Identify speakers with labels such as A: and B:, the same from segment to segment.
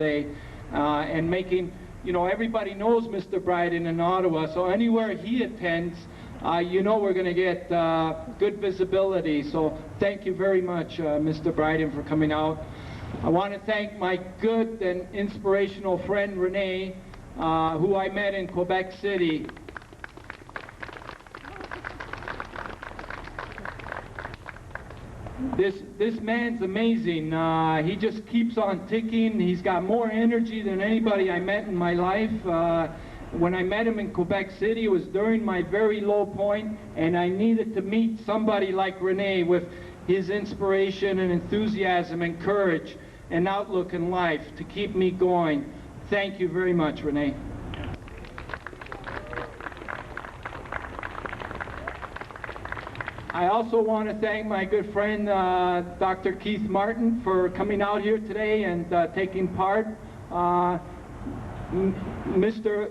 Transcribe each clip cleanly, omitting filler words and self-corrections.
A: and making, you know, everybody knows Mr. Bryden in Ottawa, so anywhere he attends, you know we're going to get good visibility. So thank you very much, Mr. Bryden, for coming out. I want to thank my good and inspirational friend Renee, who I met in Quebec City. This man's amazing. He just keeps on ticking. He's got more energy than anybody I met in my life. When I met him in Quebec City, it was during my very low point, and I needed to meet somebody like Renee with his inspiration and enthusiasm and courage and outlook in life to keep me going. Thank you very much, Renee. I also want to thank my good friend Dr. Keith Martin for coming out here today and taking part.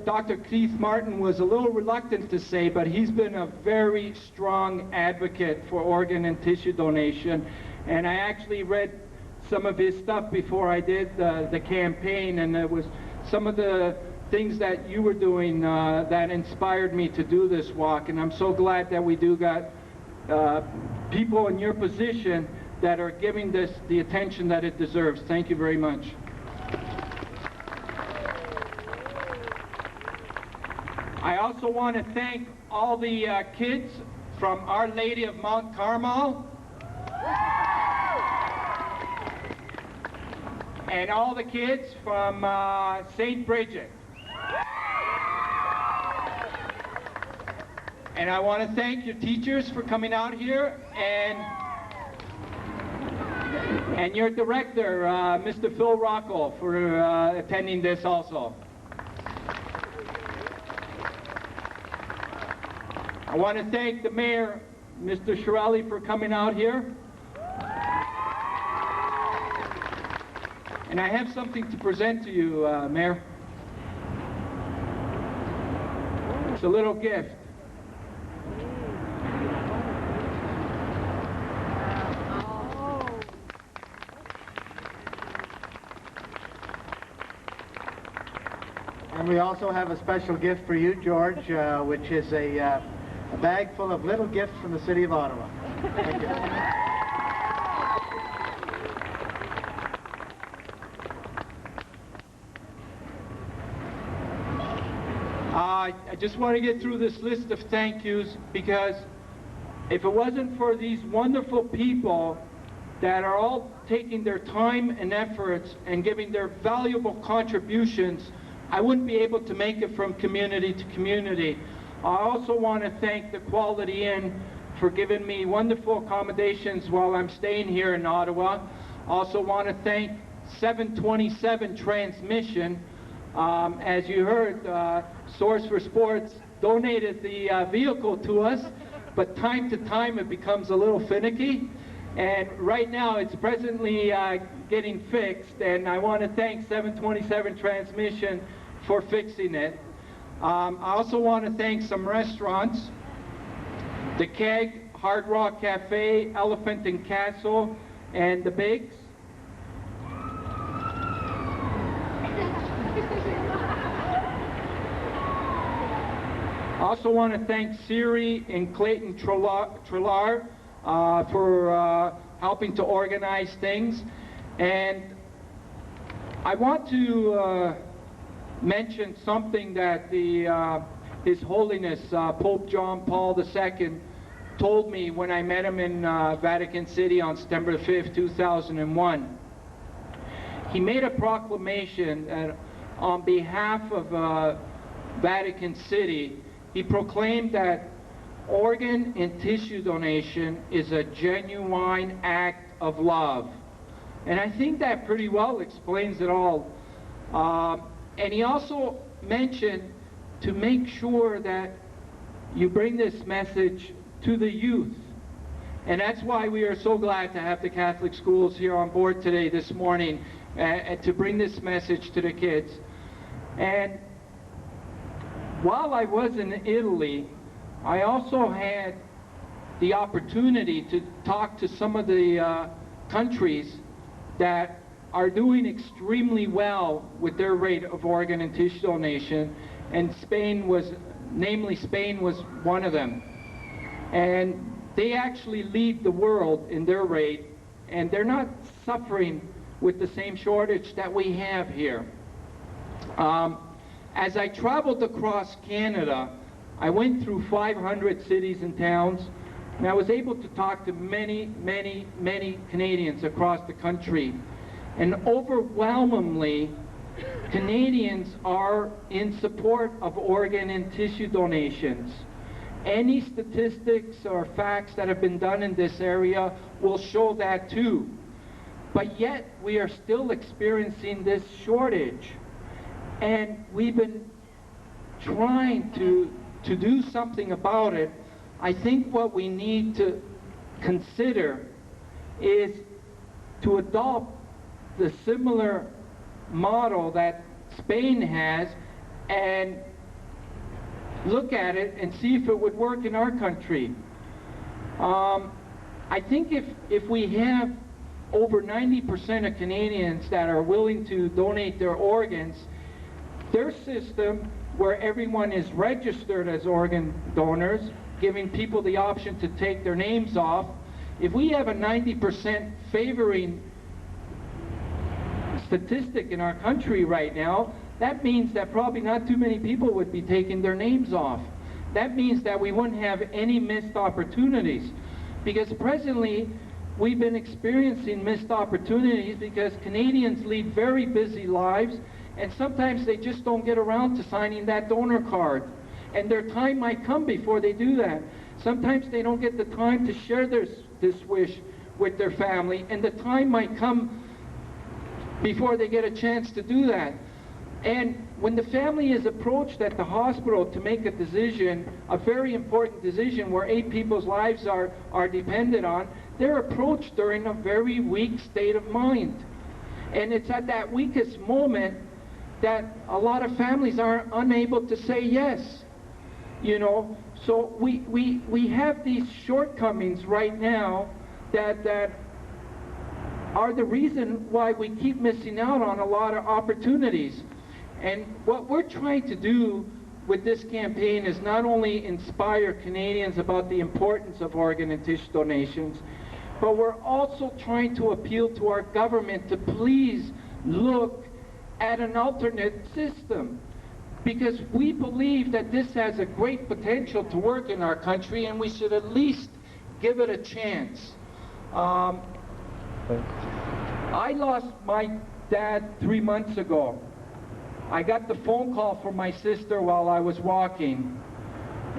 A: Dr. Keith Martin was a little reluctant to say, but he's been a very strong advocate for organ and tissue donation. And I actually read some of his stuff before I did the campaign, and it was some of the things that you were doing that inspired me to do this walk. And I'm so glad that we got people in your position that are giving this the attention that it deserves. Thank you very much. I also want to thank all the kids from Our Lady of Mount Carmel and all the kids from St. Bridget. And I want to thank your teachers for coming out here, and your director, Mr. Phil Rocco, for attending this also. I want to thank the mayor, Mr. Shirelli, for coming out here. And I have something to present to you, Mayor. It's a little gift.
B: And we also have a special gift for you, George, which is a bag full of little gifts from the City of Ottawa. Thank you.
A: I just want to get through this list of thank yous, because if it wasn't for these wonderful people that are all taking their time and efforts and giving their valuable contributions, I wouldn't be able to make it from community to community. I also want to thank the Quality Inn for giving me wonderful accommodations while I'm staying here in Ottawa. I also want to thank 727 Transmission. As you heard, Source for Sports donated the vehicle to us, but time to time it becomes a little finicky. And right now it's presently getting fixed, and I want to thank 727 Transmission for fixing it. I also want to thank some restaurants: The Keg, Hard Rock Cafe, Elephant and Castle, and The Bigs. I also want to thank Siri and Clayton Trillar for helping to organize things. And I want to mention something that His Holiness Pope John Paul II told me when I met him in Vatican City on September 5th, 2001. He made a proclamation that on behalf of Vatican City, he proclaimed that organ and tissue donation is a genuine act of love. And I think that pretty well explains it all. And he also mentioned to make sure that you bring this message to the youth. And that's why we are so glad to have the Catholic schools here on board today, this morning, to bring this message to the kids. And while I was in Italy, I also had the opportunity to talk to some of the countries that are doing extremely well with their rate of organ and tissue donation, and Spain was one of them. And they actually lead the world in their rate, and they're not suffering with the same shortage that we have here. As I traveled across Canada, I went through 500 cities and towns, and I was able to talk to many Canadians across the country. And overwhelmingly, Canadians are in support of organ and tissue donations. Any statistics or facts that have been done in this area will show that too. But yet, we are still experiencing this shortage. And we've been trying to do something about it. I think what we need to consider is to adopt the similar model that Spain has and look at it and see if it would work in our country. I think if we have over 90% of Canadians that are willing to donate their organs, their system where everyone is registered as organ donors, giving people the option to take their names off, if we have a 90% favoring statistic in our country right now, that means that probably not too many people would be taking their names off. That means that we wouldn't have any missed opportunities. Because presently, we've been experiencing missed opportunities because Canadians lead very busy lives, and sometimes they just don't get around to signing that donor card. And their time might come before they do that. Sometimes they don't get the time to share this wish with their family, and the time might come before they get a chance to do that. And when the family is approached at the hospital to make a decision, a very important decision where 8 people's lives are dependent on, they're approached during a very weak state of mind. And it's at that weakest moment that a lot of families are unable to say yes. You know, so we have these shortcomings right now that are the reason why we keep missing out on a lot of opportunities. And what we're trying to do with this campaign is not only inspire Canadians about the importance of organ and tissue donations, but we're also trying to appeal to our government to please look at an alternate system, because we believe that this has a great potential to work in our country, and we should at least give it a chance. I lost my dad 3 months ago. I got the phone call from my sister while I was walking,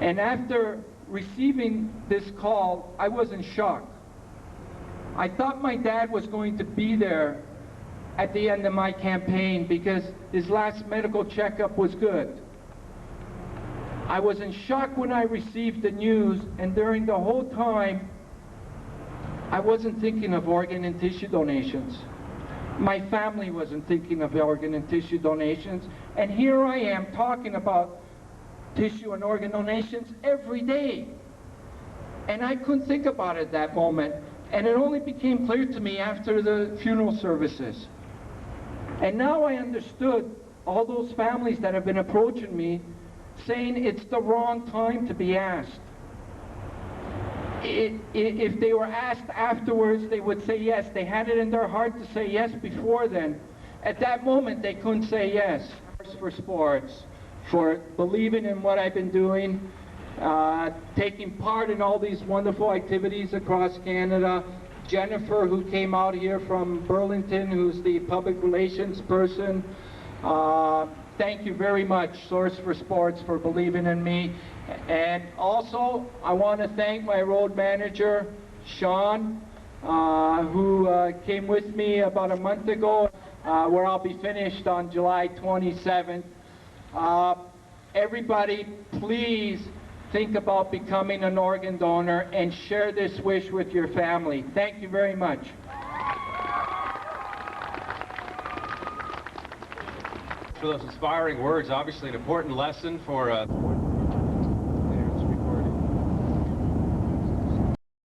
A: and after receiving this call, I was in shock. I thought my dad was going to be there at the end of my campaign because his last medical checkup was good. I was in shock when I received the news, and during the whole time, I wasn't thinking of organ and tissue donations. My family wasn't thinking of organ and tissue donations, and here I am talking about tissue and organ donations every day. And I couldn't think about it at that moment, and it only became clear to me after the funeral services. And now I understood all those families that have been approaching me saying it's the wrong time to be asked. If they were asked afterwards, they would say yes. They had it in their heart to say yes before then. At that moment, they couldn't say yes. For sports, for believing in what I've been doing, taking part in all these wonderful activities across Canada. Jennifer, who came out here from Burlington, who's the public relations person. Thank you very much, Source for Sports, for believing in me. And also, I want to thank my road manager, Sean, who came with me about a month ago, where I'll be finished on July 27th. Everybody, please think about becoming an organ donor and share this wish with your family. Thank you very much.
C: For those inspiring words, obviously an important lesson for